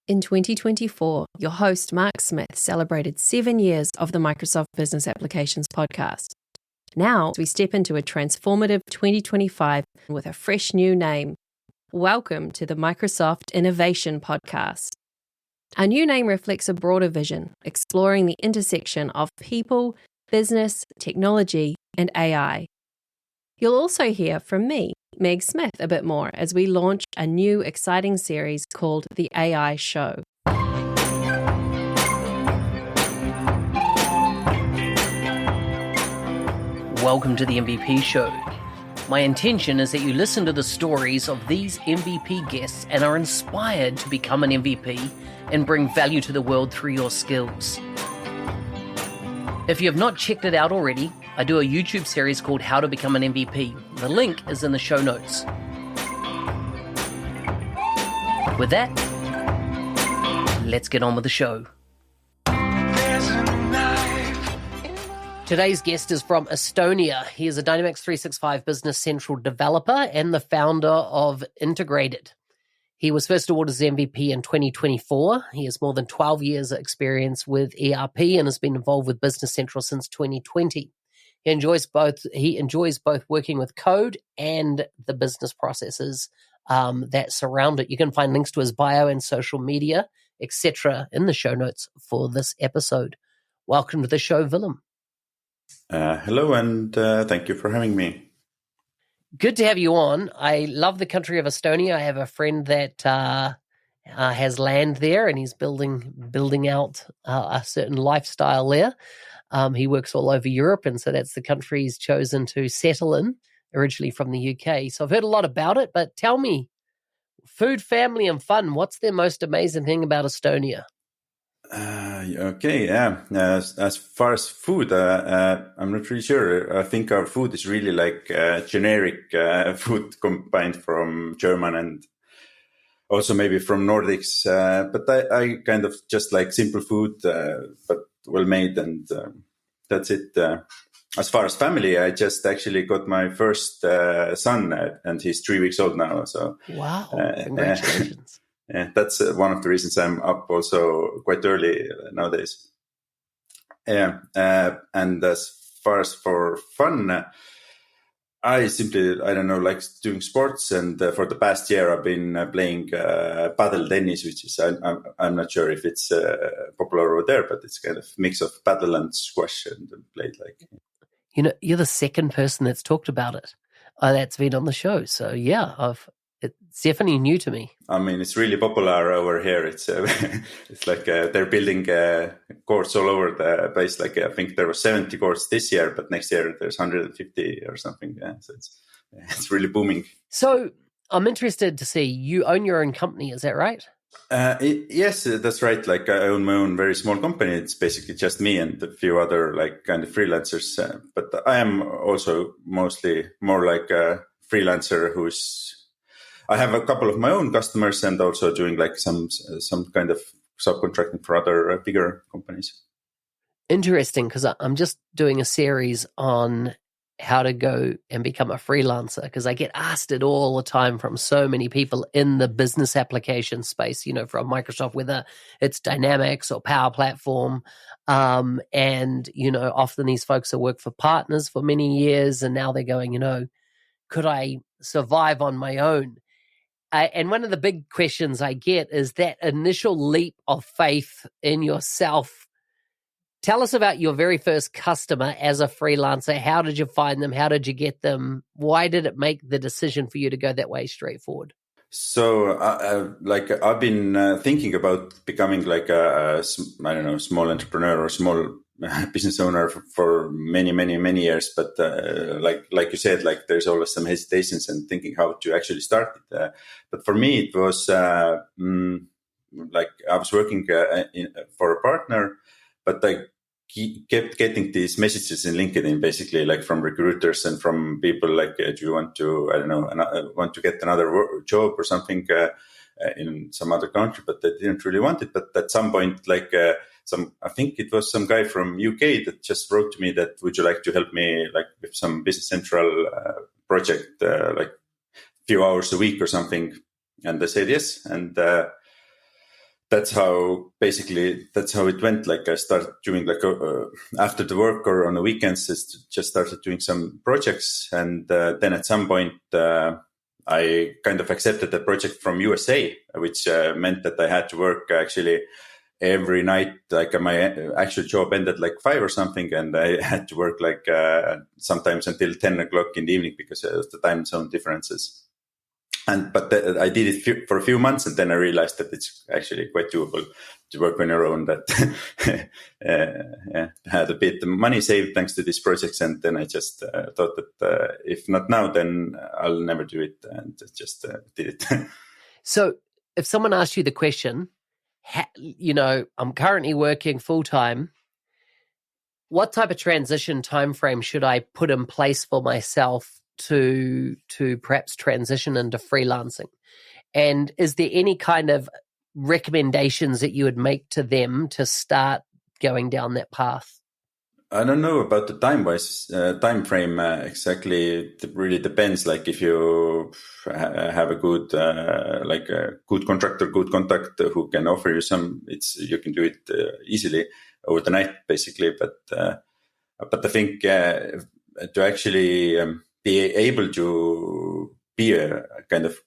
In 2024, your host, Mark Smith, celebrated 7 years of the Microsoft Business Applications podcast. Now, we step into a transformative 2025 with a fresh new name. Welcome to the Microsoft Innovation Podcast. Our new name reflects a broader vision, exploring the intersection of people, business, technology, and AI. You'll also hear from me, Meg Smith, a bit more as we launch a new exciting series called The AI Show. Welcome to the MVP Show. My intention is that you listen to the stories of these MVP guests and are inspired to become an MVP and bring value to the world through your skills. If you have not checked it out already, I do a YouTube series called How to Become an MVP. The link is in the show notes. With that, let's get on with the show. Today's guest is from Estonia. He is a Dynamics 365 Business Central developer and the founder of Integrated. He was first awarded as MVP in 2024. He has more than 12 years of experience with ERP and has been involved with Business Central since 2020. He enjoys both working with code and the business processes that surround it. You can find links to his bio and social media, etc. in the show notes for this episode. Welcome to the show, Villem. Hello, and thank you for having me. Good to have you on. I love the country of Estonia. I have a friend that has land there, and he's building out a certain lifestyle there. He works all over Europe, and so that's the country he's chosen to settle in, originally from the UK. So I've heard a lot about it, but tell me, food, family, and fun, what's the most amazing thing about Estonia? As far as food, I'm not really sure. I think our food is really like generic food combined from German and also maybe from Nordics. But I kind of just like simple food, but well made, and that's it. As far as family, I just actually got my first son, and he's 3 weeks old now. So wow, congratulations. Yeah, that's one of the reasons I'm up also quite early nowadays. And as far as for fun, I don't know, like doing sports. And for the past year, I've been playing paddle tennis, which is, I'm not sure if it's popular over there, but it's kind of mix of paddle and squash, and played like. You know, you're the second person that's talked about it. That's been on the show. So yeah, it's definitely new to me. I mean, it's really popular over here. It's it's like they're building courts all over the place. Like I think there were 70 courts this year, but next year there's 150 or something. Yeah, so it's really booming. So I'm interested to see, you own your own company, is that right? Yes, that's right. Like I own my own very small company. It's basically just me and a few other like kind of freelancers. But I am also mostly more like a freelancer I have a couple of my own customers and also doing like some kind of subcontracting for other bigger companies. Interesting, because I'm just doing a series on how to go and become a freelancer, because I get asked it all the time from so many people in the business application space, you know, from Microsoft, whether it's Dynamics or Power Platform. And, you know, often these folks have worked for partners for many years, and now they're going, you know, could I survive on my own? And one of the big questions I get is that initial leap of faith in yourself. Tell us about your very first customer as a freelancer. How did you find them? How did you get them? Why did it make the decision for you to go that way straightforward? So, I've been thinking about becoming like a small entrepreneur or small business owner for many years. But like you said, like there's always some hesitations and thinking how to actually start it. But for me, it was like I was working for a partner, but I kept getting these messages in LinkedIn, basically like from recruiters and from people like, do you want to, want to get another job or something in some other country, but they didn't really want it. But at some point, like I think it was some guy from UK that just wrote to me that, would you like to help me like with some Business Central project, like a few hours a week or something? And I said yes. And that's how it went. Like I started doing like after the work or on the weekends, just started doing some projects. And then at some point, I kind of accepted a project from USA, which meant that I had to work actually every night. Like my actual job ended like 5 or something, and I had to work like sometimes until 10 o'clock in the evening because of the time zone differences. But I did it for a few months, and then I realized that it's actually quite doable to work on your own. That had a bit of money saved thanks to these projects, and then I just thought that if not now, then I'll never do it, and just did it. So, if someone asked you the question, I'm currently working full time, what type of transition timeframe should I put in place for myself to perhaps transition into freelancing? And is there any kind of recommendations that you would make to them to start going down that path? I don't know about the time frame exactly. It really depends. Like if you have a good good contractor, good contact who can offer you you can do it easily over the night, basically. But I think to actually be able to be a kind of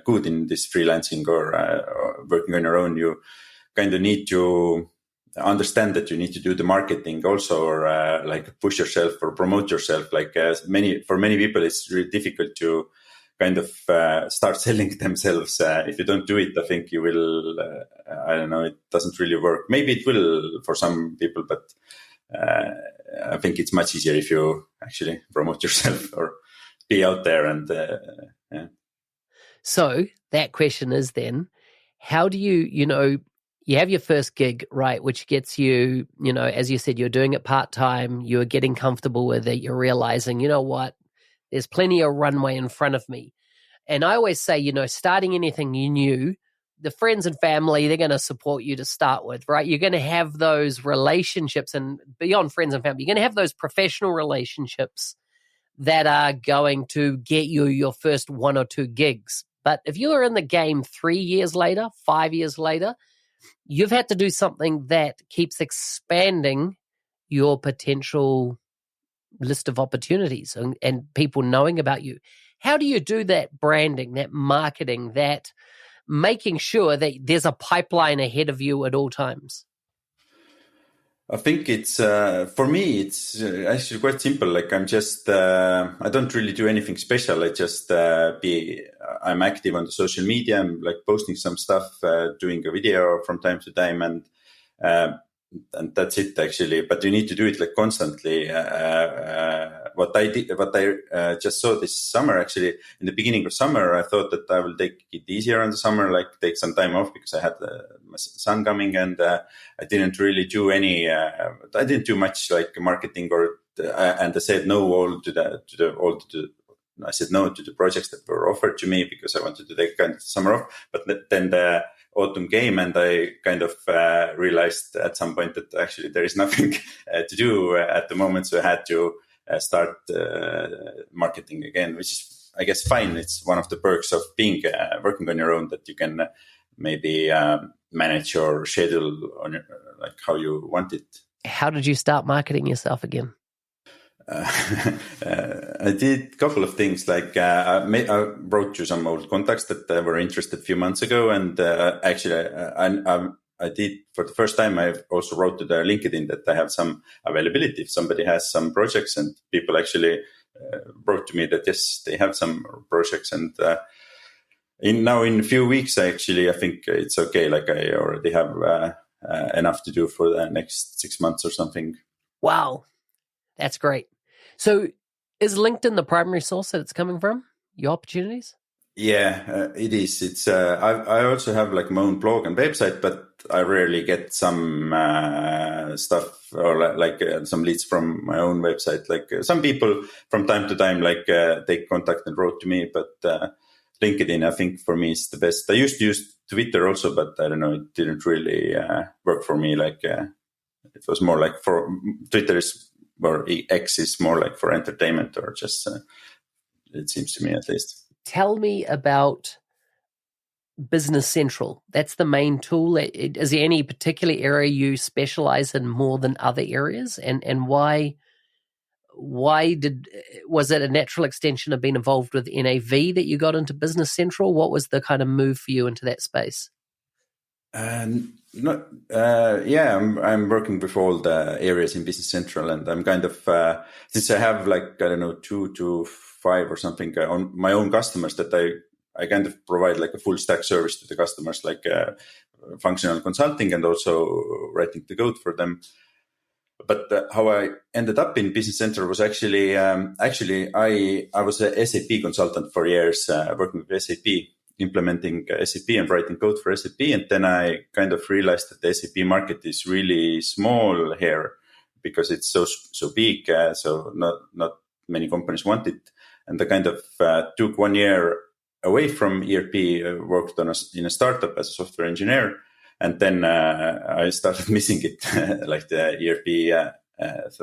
good in this freelancing or working on your own, you kind of need to understand that you need to do the marketing also, or like push yourself or promote yourself. Like for many people, it's really difficult to kind of start selling themselves. If you don't do it, I think you will, I don't know, it doesn't really work. Maybe it will for some people, but I think it's much easier if you actually promote yourself or be out there. And So that question is then, how do you have your first gig, right, which gets you, as you said, you're doing it part-time, you're getting comfortable with it, you're realizing, you know what, there's plenty of runway in front of me. And I always say, starting anything new, the friends and family, they're going to support you to start with, right? You're going to have those relationships, and beyond friends and family, you're going to have those professional relationships that are going to get you your first 1 or 2 gigs. But if you are in the game 3 years later, 5 years later, you've had to do something that keeps expanding your potential list of opportunities and people knowing about you. How do you do that branding, that marketing, that making sure that there's a pipeline ahead of you at all times? I think it's for me, it's actually quite simple. Like I'm just I don't really do anything special. I just I'm active on the social media. I'm like posting some stuff, doing a video from time to time, and that's it actually. But you need to do it like constantly. What I just saw this summer, actually, in the beginning of summer, I thought that I will take it easier in the summer, like take some time off because I had my son coming, and I didn't really do I didn't do much like marketing and I said no I said no to the projects that were offered to me because I wanted to take kind of summer off. But then the autumn came, and I kind of realized at some point that actually there is nothing to do at the moment. So I had to start marketing again, which is, I guess, fine. It's one of the perks of being working on your own, that you can maybe manage your schedule on like how you want it. How did you start marketing yourself again? I did a couple of things. Like I wrote to some old contacts that were interested a few months ago, and actually I did for the first time. I also wrote to their LinkedIn that I have some availability if somebody has some projects, and people actually wrote to me that yes, they have some projects. And in a few weeks, I think it's okay. Like I already have enough to do for the next 6 months or something. Wow, that's great. So is LinkedIn the primary source that it's coming from, your opportunities? Yeah, it is. It's I also have like my own blog and website, but I rarely get some stuff or like some leads from my own website. Like some people from time to time, like they contact and wrote to me, but LinkedIn, I think for me is the best. I used to use Twitter also, but I don't know, it didn't really work for me. Like it was more like for Twitter or X is more like for entertainment, or just it seems to me at least. Tell me about Business Central. That's the main tool. Is there any particular area you specialize in more than other areas? And why was it a natural extension of being involved with NAV that you got into Business Central? What was the kind of move for you into that space? I'm working with all the areas in Business Central, and I'm kind of since I have 2 to 5 or something on my own customers, that I kind of provide like a full stack service to the customers, like functional consulting and also writing the code for them. But how I ended up in Business Central was actually I was a SAP consultant for years, working with SAP, implementing SAP and writing code for SAP. And then I kind of realized that the SAP market is really small here because it's so big. So not many companies want it. And I kind of took 1 year away from ERP, worked in a startup as a software engineer. And then I started missing it, like the ERP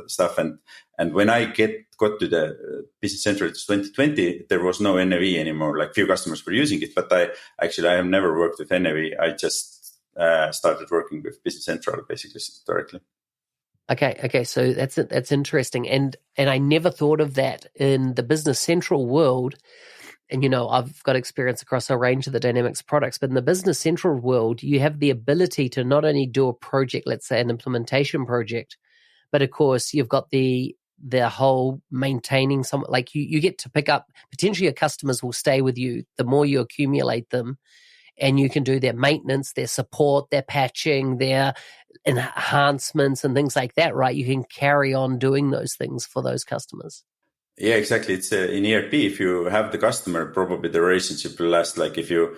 stuff. And when I got to the Business Central, it's 2020, there was no NAV anymore. Like few customers were using it, but I have never worked with NAV. I just started working with Business Central basically directly. Okay. So that's interesting. And I never thought of that in the Business Central world. And, I've got experience across a range of the Dynamics products, but in the Business Central world, you have the ability to not only do a project, let's say an implementation project, but of course you've got the whole maintaining some, like you get to pick up, potentially your customers will stay with you the more you accumulate them, and you can do their maintenance, their support, their patching, their enhancements and things like that, right? You can carry on doing those things for those customers. Yeah, exactly. It's in ERP. If you have the customer, probably the relationship will last. Like if you,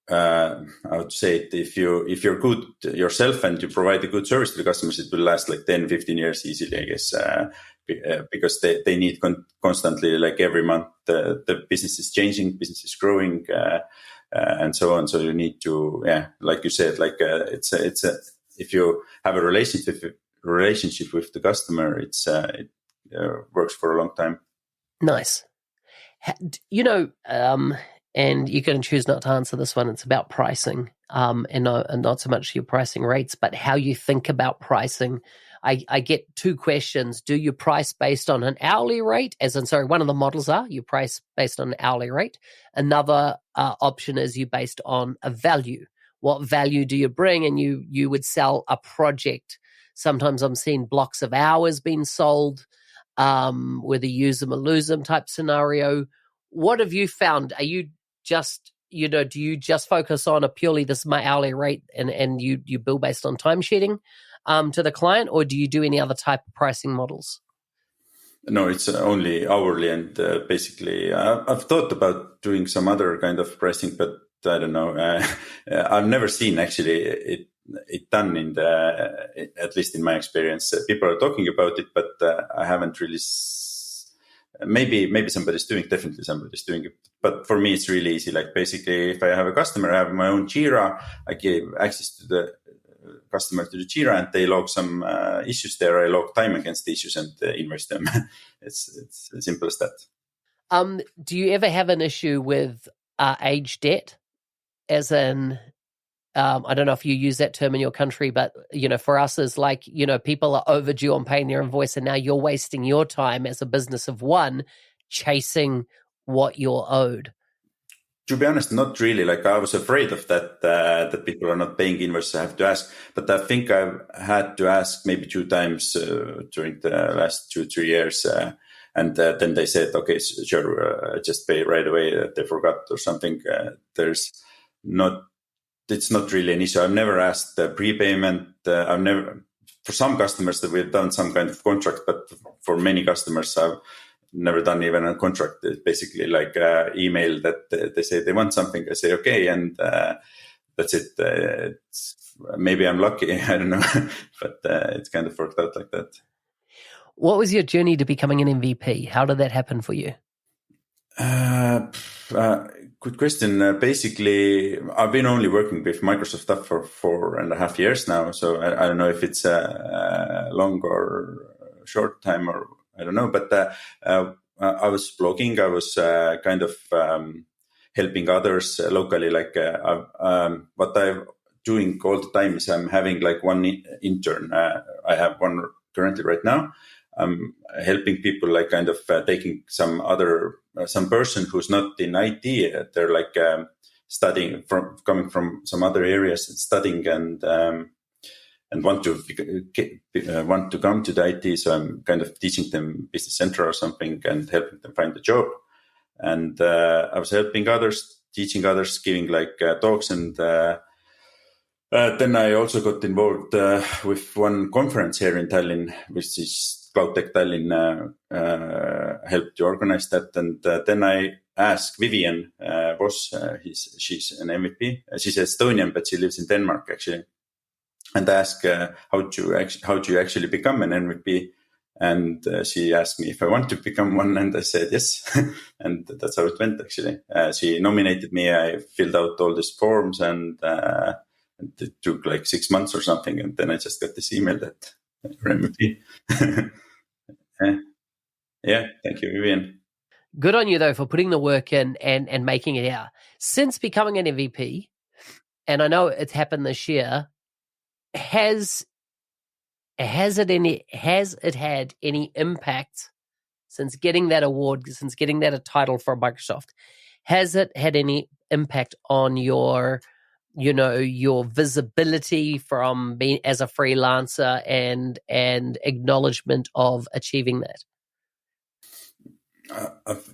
I would say it, if you're good yourself and you provide a good service to the customers, it will last like 10, 15 years easily, I guess, because they need constantly, like every month, the business is changing, business is growing, and so on. So you need to, like you said, like if you have a relationship with the customer, it works for a long time. Nice. And you can choose not to answer this one. It's about pricing, and not so much your pricing rates, but how you think about pricing. I get 2 questions. Do you price based on an hourly rate? One of the models are you price based on an hourly rate. Another option is you based on a value. What value do you bring? And you would sell a project. Sometimes I'm seeing blocks of hours being sold, with a use them or lose them type scenario. What have you found? Are you just, do you just focus on purely this is my hourly rate and you bill based on time sheeting to the client, or do you do any other type of pricing models? No, it's only hourly, and basically I've thought about doing some other kind of pricing, but I don't know. I've never seen actually it done at least in my experience. People are talking about it, but I haven't really. Maybe somebody's doing it. But for me, it's really easy. Like basically, if I have a customer, I have my own Jira. I give access to the customer to the Jira, and they log some issues there. I log time against the issues and invoice them. It's as simple as that. Do you ever have an issue with age debt? As in, I don't know if you use that term in your country, but, for us is like, people are overdue on paying their invoice, and now you're wasting your time as a business of one chasing what you're owed. To be honest, not really. Like I was afraid of that, that people are not paying invoices. I have to ask, but I think I've had to ask maybe 2 times during the last 2-3 years. And then they said, okay, sure, just pay right away. They forgot or something. It's not really an issue. I've never asked prepayment. For some customers that we've done some kind of contract, but for many customers, I've never done even a contract. It's basically like email that they say they want something. I say, okay. And that's it. Maybe I'm lucky. I don't know, but it's kind of worked out like that. What was your journey to becoming an MVP? How did that happen for you? Good question. Basically, I've been only working with Microsoft stuff for 4.5 years now. So I don't know if it's a long or short time, or I don't know. But I was blogging. I was kind of helping others locally. Like what I'm doing all the time is I'm having like one intern. I have one currently right now. I'm helping people like kind of taking some person who's not in IT. They're like studying coming from some other areas and studying and want to come to the IT. So I'm kind of teaching them Business Central or something and helping them find a job. And I was helping others, teaching others, giving like talks. And then I also got involved with one conference here in Tallinn, which is Cloud Tech Tallinn, helped to organize that. And then I asked Vivian Voss, she's an MVP. She's Estonian, but she lives in Denmark actually. And I asked how do you actually become an MVP? And she asked me if I want to become one, and I said yes. And that's how it went actually. She nominated me. I filled out all these forms, and it took like 6 months or something. And then I just got this email that you're MVP. Yeah, thank you, Vivian. Good on you, though, for putting the work in and making it out. Since becoming an MVP, and I know it's happened this year, has it had any impact since getting that award, since getting that a title from Microsoft? Has it had any impact on your visibility from being as a freelancer and acknowledgement of achieving that?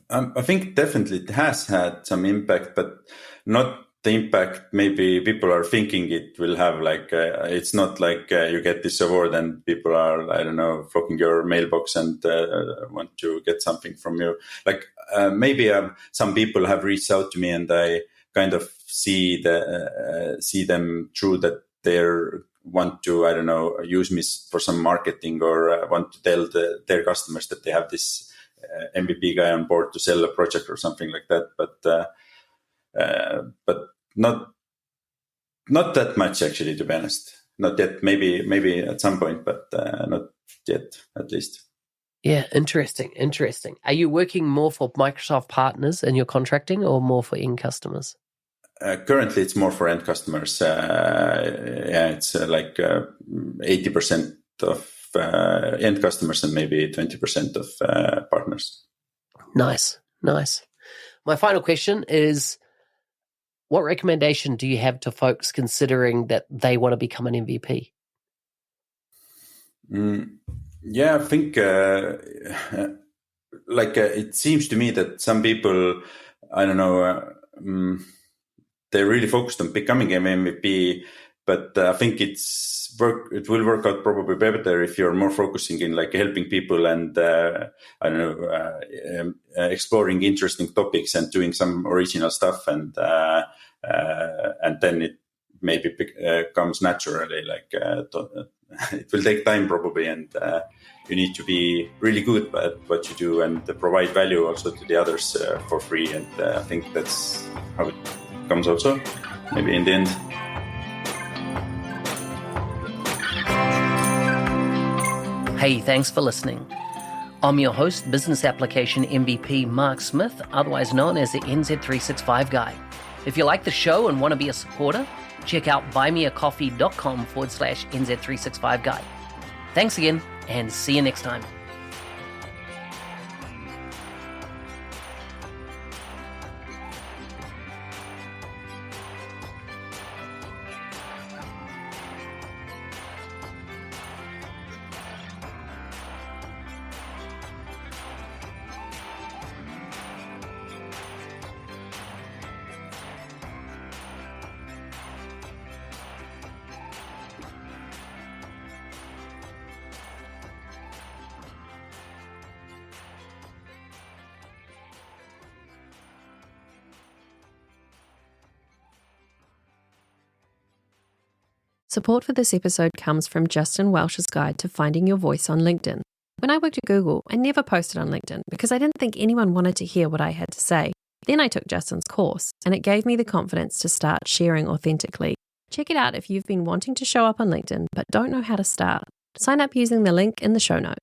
I think definitely it has had some impact, but not the impact maybe people are thinking it will have. Like it's not like you get this award and people are, I don't know, flocking your mailbox and want to get something from you. Like maybe some people have reached out to me and I kind of see them through that they want to, I don't know, use me for some marketing or want to tell their customers that they have this MVP guy on board to sell a project or something like that. But not that much actually, to be honest. Not yet. Maybe at some point, but not yet, at least. Yeah, interesting. Are you working more for Microsoft partners in your contracting or more for end customers? Currently, it's more for end customers. It's like 80% of end customers and maybe 20% of partners. Nice. My final question is, what recommendation do you have to folks considering that they want to become an MVP? Yeah, I think it seems to me that some people, I don't know, they're really focused on becoming an MVP, but I think it will work out probably better if you're more focusing in like helping people and I don't know, exploring interesting topics and doing some original stuff, and then it maybe comes naturally. Like it will take time probably, and you need to be really good at what you do and provide value also to the others for free. And I think that's how it comes also, maybe in the end. Hey, thanks for listening. I'm your host, Business Application MVP Mark Smith, otherwise known as the NZ365 Guy. If you like the show and want to be a supporter, check out buymeacoffee.com/NZ365 Guy. Thanks again, and see you next time. Support for this episode comes from Justin Welsh's guide to finding your voice on LinkedIn. When I worked at Google, I never posted on LinkedIn because I didn't think anyone wanted to hear what I had to say. Then I took Justin's course, and it gave me the confidence to start sharing authentically. Check it out if you've been wanting to show up on LinkedIn but don't know how to start. Sign up using the link in the show notes.